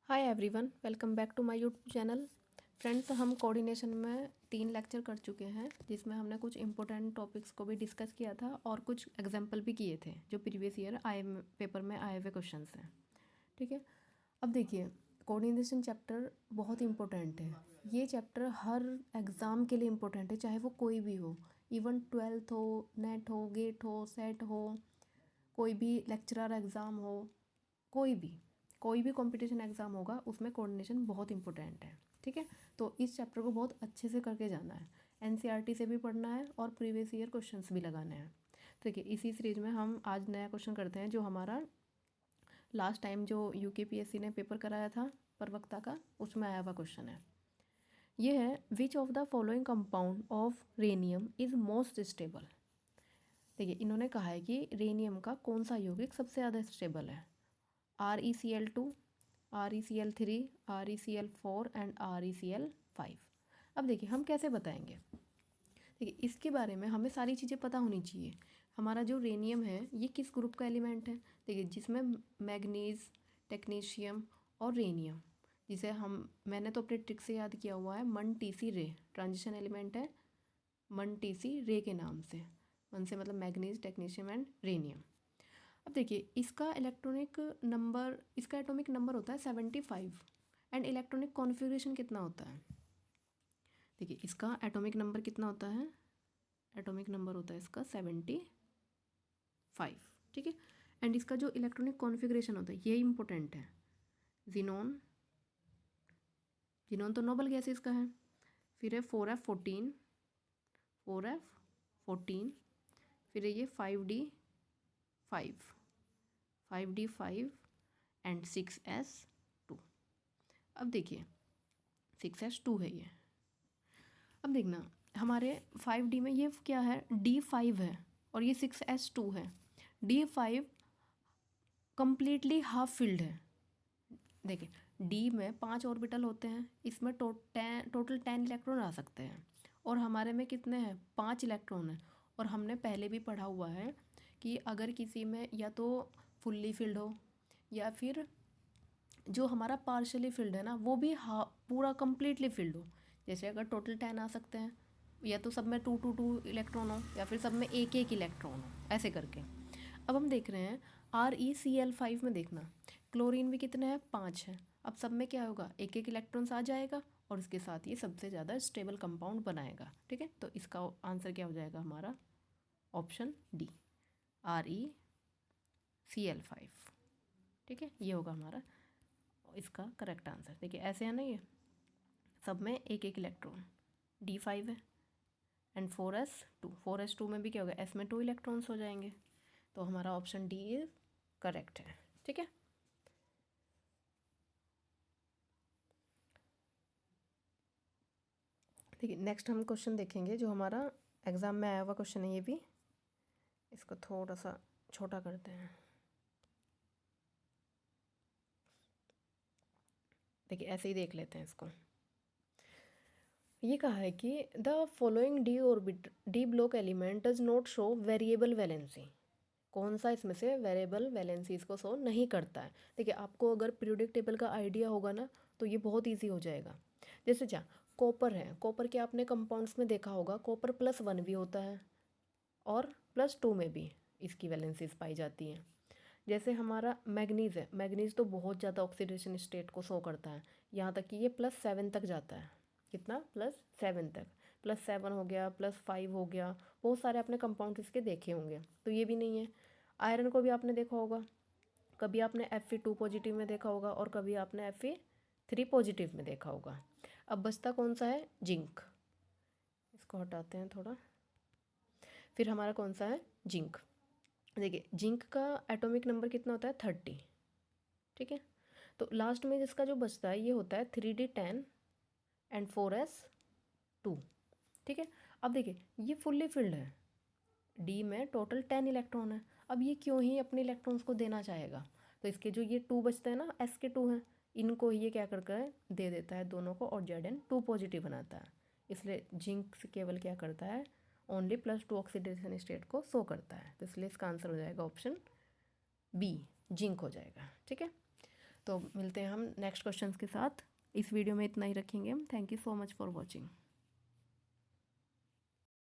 Hi everyone, welcome back to my YouTube channel. Friends, हम coordination में 3 lecture कर चुके हैं, जिसमें हमने कुछ इंपॉर्टेंट टॉपिक्स को भी डिस्कस किया था और कुछ एग्जाम्पल भी किए थे जो प्रीवियस ईयर पेपर में आए हुए क्वेश्चंस हैं। ठीक है, अब देखिए, कोऑर्डिनेशन चैप्टर बहुत इंपॉर्टेंट है। ये चैप्टर हर एग्ज़ाम के लिए इम्पोर्टेंट है, चाहे वो कोई भी हो, इवन 12th हो, नेट हो, गेट हो, सेट हो, कोई भी लेक्चरर एग्ज़ाम हो, कोई भी कंपटीशन एग्ज़ाम होगा, उसमें कोऑर्डिनेशन बहुत इंपॉर्टेंट है। ठीक है, तो इस चैप्टर को बहुत अच्छे से करके जाना है। एनसीईआरटी से भी पढ़ना है और प्रीवियस ईयर क्वेश्चंस भी लगाने हैं। ठीक है, इसी सीरीज में हम आज नया क्वेश्चन करते हैं, जो हमारा लास्ट टाइम जो यूकेपीएससी ने पेपर कराया था प्रवक्ता का, उसमें आया हुआ क्वेश्चन है। ये है, which of the following compound of rhenium is most stable. देखिए, इन्होंने कहा है कि रेनियम का कौन सा यौगिक सबसे ज़्यादा स्टेबल है। ReCl2, ReCl3, ReCl4 and ReCl5। अब देखिए, हम कैसे बताएंगे। देखिए, इसके बारे में हमें सारी चीज़ें पता होनी चाहिए। हमारा जो रेनियम है, ये किस ग्रुप का एलिमेंट है। देखिए, जिसमें मैग्नीज, टेक्नीशियम और रेनियम, जिसे मैंने तो अपने ट्रिक से याद किया हुआ है, मन टी सी रे, ट्रांजिशन एलिमेंट है मन टी सी रे के नाम से। मन से मतलब मैग्नीज, टेक्नीशियम एंड रेनियम। अब देखिए, इसका एटॉमिक नंबर होता है 75 एंड इलेक्ट्रॉनिक कॉन्फ़िगरेशन कितना होता है। देखिए, इसका एटॉमिक नंबर कितना होता है। एटॉमिक नंबर होता है इसका 75। ठीक है, एंड इसका जो इलेक्ट्रॉनिक कॉन्फ़िगरेशन होता है, ये इंपॉर्टेंट है। जिनोन तो नोबल गैसेस का है। फिर है 4f14, 4f14। फिर है ये 5d5, 5d5 एंड 6s2। अब देखिए, 6s2 है ये। अब देखना, हमारे 5d में ये क्या है, d5 है और ये 6s2 है। d5 कम्प्लीटली हाफ फिल्ड है। देखिए, d में 5 ऑर्बिटल होते हैं, इसमें टोटल 10 इलेक्ट्रॉन आ सकते हैं, और हमारे में कितने हैं, 5 इलेक्ट्रॉन हैं। और हमने पहले भी पढ़ा हुआ है कि अगर किसी में या तो फुल्ली फिल्ड हो या फिर जो हमारा पार्शली फिल्ड है ना, वो भी पूरा कम्प्लीटली फिल्ड हो। जैसे अगर टोटल 10 आ सकते हैं, या तो सब में 2 इलेक्ट्रॉन हो, या फिर सब में एक इलेक्ट्रॉन हो, ऐसे करके। अब हम देख रहे हैं ReCl5 में, देखना क्लोरीन भी कितने हैं, 5 हैं। अब सब में क्या होगा, एक इलेक्ट्रॉन्स आ जाएगा और इसके साथ ये सबसे ज़्यादा स्टेबल कंपाउंड बनाएगा। ठीक है, तो इसका आंसर क्या हो जाएगा हमारा, ऑप्शन डी, ReCl5। ठीक है, ये होगा हमारा इसका करेक्ट आंसर। देखिए, ऐसे है ना, ये सब में एक इलेक्ट्रॉन, d5 है एंड 4s2 में भी क्या होगा, s में 2 इलेक्ट्रॉन्स हो जाएंगे। तो हमारा ऑप्शन डी इज करेक्ट है। ठीक है, देखिए, नेक्स्ट हम क्वेश्चन देखेंगे जो हमारा एग्ज़ाम में आया हुआ क्वेश्चन है। ये भी इसको थोड़ा सा छोटा करते हैं। देखिए, ऐसे ही देख लेते हैं इसको। ये कहा है कि the following D block element does not show variable valency. कौन सा इसमें से वेरिएबल वैलेंसी इसको शो नहीं करता है। देखिए, आपको अगर पीरियोडिक टेबल का आइडिया होगा ना, तो ये बहुत ईजी हो जाएगा। जैसे क्या, कॉपर है, कॉपर के आपने कंपाउंड्स में देखा होगा, कॉपर +1 भी होता है और +2 में भी इसकी वैलेंसीज पाई जाती हैं। जैसे हमारा मैग्नीज है, मैग्नीज तो बहुत ज़्यादा ऑक्सीडेशन स्टेट को शो करता है, यहाँ तक कि ये +7 तक जाता है। कितना, +7 तक। +7 हो गया, +5 हो गया, बहुत सारे आपने कंपाउंड इसके देखे होंगे, तो ये भी नहीं है। आयरन को भी आपने देखा होगा, कभी आपने Fe2 पॉजिटिव में देखा होगा और कभी आपने Fe3 पॉजिटिव में देखा होगा। अब बचता कौन सा है, जिंक। इसको हटाते हैं थोड़ा। फिर हमारा कौन सा है, जिंक। देखिए, जिंक का एटॉमिक नंबर कितना होता है, 30। ठीक है, तो लास्ट में जिसका जो बचता है, ये होता है 3d10 एंड 4s2। ठीक है, अब देखिए, ये फुल्ली फिल्ड है, डी में टोटल 10 इलेक्ट्रॉन है। अब ये क्यों ही अपने इलेक्ट्रॉन्स को देना चाहेगा, तो इसके जो ये 2 बचते हैं ना, s के 2 हैं, इनको ये क्या करता है, दे देता है दोनों को, और Zn2 पॉजिटिव बनाता है। इसलिए जिंक केवल क्या करता है, ओनली +2 ऑक्सीडेशन स्टेट को शो करता है। तो इसलिए इसका आंसर हो जाएगा ऑप्शन बी, जिंक हो जाएगा। ठीक है, तो मिलते हैं हम नेक्स्ट क्वेश्चंस के साथ। इस वीडियो में इतना ही रखेंगे हम। Thank you so much for watching.